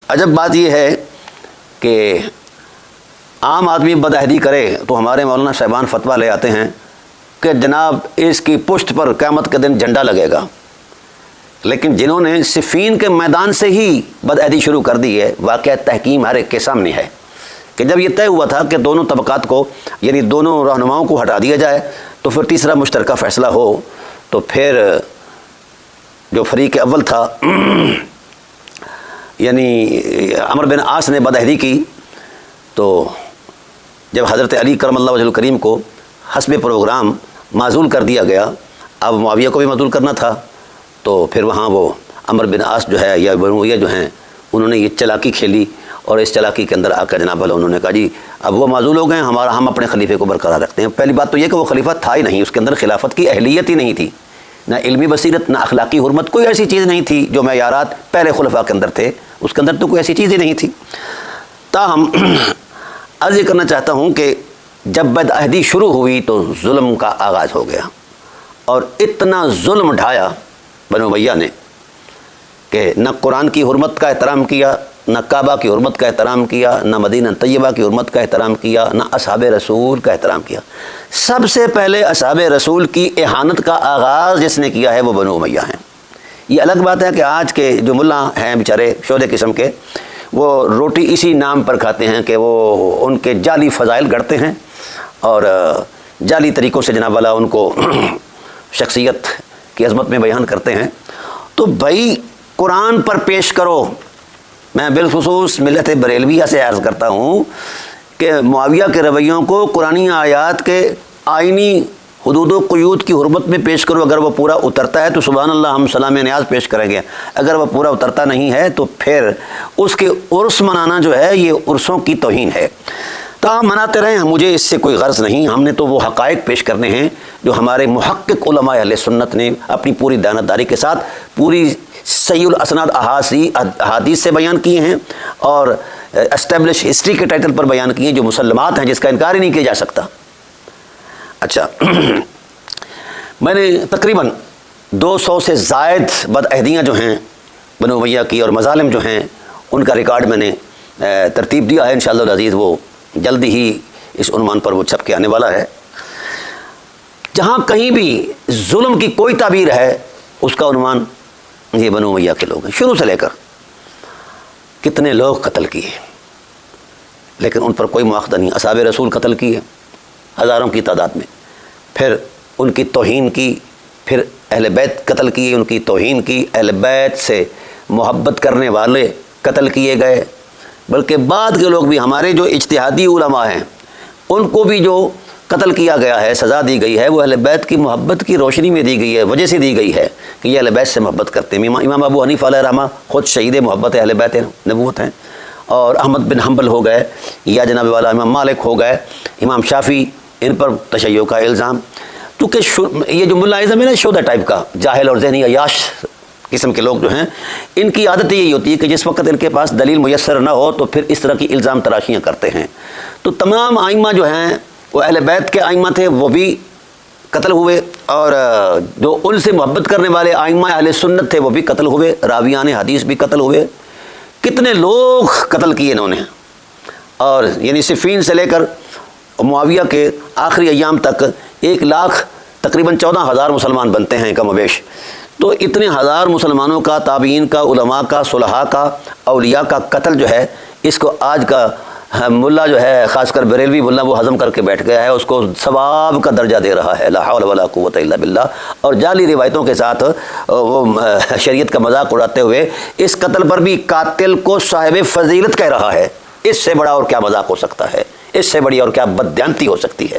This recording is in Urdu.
عجب بات یہ ہے کہ عام آدمی بدعہدی کرے تو ہمارے مولانا صاحبان فتویٰ لے آتے ہیں کہ جناب اس کی پشت پر قیامت کے دن جھنڈا لگے گا، لیکن جنہوں نے صفین کے میدان سے ہی بدعہدی شروع کر دی ہے، واقعہ تحکیم ہر ایک کے سامنے ہے کہ جب یہ طے ہوا تھا کہ دونوں طبقات کو یعنی دونوں رہنماؤں کو ہٹا دیا جائے تو پھر تیسرا مشترکہ فیصلہ ہو، تو پھر جو فریق اول تھا یعنی عمر بن عاص نے بدعہدی کی، تو جب حضرت علی کرم اللہ وجہ الکریم کو حسب پروگرام معزول کر دیا گیا، اب معاویہ کو بھی معزول کرنا تھا، تو پھر وہاں وہ عمر بن عاص جو ہے یا بنو امیہ جو ہیں انہوں نے یہ چلاکی کھیلی، اور اس چلاکی کے اندر آ کر جناب والا انہوں نے کہا جی اب وہ معزول ہو گئے، ہم اپنے خلیفے کو برقرار رکھتے ہیں۔ پہلی بات تو یہ کہ وہ خلیفہ تھا ہی نہیں، اس کے اندر خلافت کی اہلیت ہی نہیں تھی، نہ علمی بصیرت نہ اخلاقی حرمت، کوئی ایسی چیز نہیں تھی جو معیارات پہلے خلفاء کے اندر تھے، اس کے اندر تو کوئی ایسی چیز ہی نہیں تھی۔ تاہم عرض یہ کرنا چاہتا ہوں کہ جب بدعہدی شروع ہوئی تو ظلم کا آغاز ہو گیا، اور اتنا ظلم ڈھایا بنو امیہ نے کہ نہ قرآن کی حرمت کا احترام کیا، نہ کعبہ کی حرمت کا احترام کیا، نہ مدینہ طیبہ کی حرمت کا احترام کیا، نہ اصحاب رسول کا احترام کیا۔ سب سے پہلے اصحاب رسول کی اہانت کا آغاز جس نے کیا ہے وہ بنو امیہ ہیں۔ یہ الگ بات ہے کہ آج کے جو ملا ہیں بیچارے شودے قسم کے، وہ روٹی اسی نام پر کھاتے ہیں کہ وہ ان کے جعلی فضائل گڑھتے ہیں اور جعلی طریقوں سے جناب والا ان کو شخصیت کی عظمت میں بیان کرتے ہیں۔ تو بھائی قرآن پر پیش کرو۔ میں بالخصوص ملت بریلویہ سے عرض کرتا ہوں کہ معاویہ کے رویوں کو قرآنی آیات کے آئینی حدود و قیود کی حرمت میں پیش کرو۔ اگر وہ پورا اترتا ہے تو سبحان اللہ ہم سلام نیاز پیش کریں گے، اگر وہ پورا اترتا نہیں ہے تو پھر اس کے عرس منانا جو ہے یہ عرسوں کی توہین ہے۔ تاہم مناتے رہیں، مجھے اس سے کوئی غرض نہیں، ہم نے تو وہ حقائق پیش کرنے ہیں جو ہمارے محقق علماء اہل سنت نے اپنی پوری دیانتداری کے ساتھ پوری صحیح الاسناد احادیث سے بیان کیے ہیں اور اسٹیبلش ہسٹری کے ٹائٹل پر بیان کیے ہیں، جو مسلمات ہیں جس کا انکار ہی نہیں کیا جا سکتا۔ اچھا میں نے تقریباً 200 سے زائد بدعہدیاں جو ہیں بنو امیہ کی اور مظالم جو ہیں ان کا ریکارڈ میں نے ترتیب دیا ہے، انشاءاللہ العزیز وہ جلدی ہی اس عنوان پر وہ چھپ کے آنے والا ہے۔ جہاں کہیں بھی ظلم کی کوئی تعبیر ہے اس کا عنوان یہ بنو امیہ کے لوگ ہیں، شروع سے لے کر کتنے لوگ قتل کیے لیکن ان پر کوئی مواخذہ نہیں۔ اصحاب رسول قتل کیے ہزاروں کی تعداد میں، پھر ان کی توہین کی، پھر اہل بیت قتل کیے، ان کی توہین کی، اہل بیت سے محبت کرنے والے قتل کیے گئے، بلکہ بعد کے لوگ بھی ہمارے جو اجتہادی علماء ہیں ان کو بھی جو قتل کیا گیا ہے، سزا دی گئی ہے، وہ اہل بیت کی محبت کی روشنی میں دی گئی ہے، وجہ سے دی گئی ہے کہ یہ اہل بیت سے محبت کرتے ہیں۔ امام ابو حنیفہ علیہ رحمہ خود شہید محبت اہل بیت نبوت ہیں، اور احمد بن حنبل ہو گئے یا جناب والا امام مالک ہو گئے، امام شافعی، ان پر تشیع کا الزام، کیونکہ یہ جو ملا اعظم ہے نا شودہ ٹائپ کا، جاہل اور ذہنی عیاش قسم کے لوگ جو ہیں، ان کی عادت یہی ہوتی ہے کہ جس وقت ان کے پاس دلیل میسر نہ ہو تو پھر اس طرح کی الزام تراشیاں کرتے ہیں۔ تو تمام ائمہ جو ہیں وہ اہل بیت کے ائمہ تھے، وہ بھی قتل ہوئے، اور جو ان سے محبت کرنے والے ائمہ اہل سنت تھے وہ بھی قتل ہوئے، راویان حدیث بھی قتل ہوئے، کتنے لوگ قتل کیے انہوں نے۔ اور یعنی صفین سے لے کر معاویہ کے آخری ایام تک 1 لاکھ تقریباً 14,000 مسلمان بنتے ہیں کم و بیش۔ تو اتنے ہزار مسلمانوں کا، تابعین کا، علماء کا، صلحاء کا، اولیاء کا قتل جو ہے، اس کو آج کا ملا جو ہے خاص کر بریلوی ملا وہ ہضم کر کے بیٹھ گیا ہے، اس کو ثواب کا درجہ دے رہا ہے، لا حول ولا قوت الا باللہ، اور جعلی روایتوں کے ساتھ وہ شریعت کا مذاق اڑاتے ہوئے اس قتل پر بھی قاتل کو صاحب فضیلت کہہ رہا ہے۔ اس سے بڑا اور کیا مذاق ہو سکتا ہے، اس سے بڑی اور کیا بددیانتی ہو سکتی ہے۔